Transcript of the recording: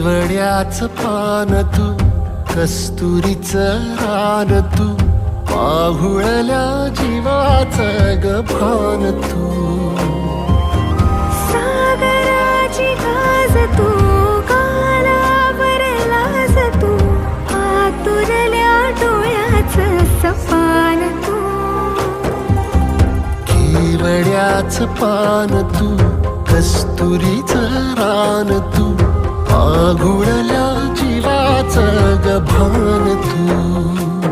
केवड्याच पान तू, कस्तुरीचं रान तू, पाहुळल्या जीवाचं गभान तू. सागराची गाज तू, कालावर लाज तू, आतुरल्या डोळ्याचं सपान तू. केवड्याच पान तू, कस्तुरीचं रान तू, पाहुळल्या जीवाचं गभान तू.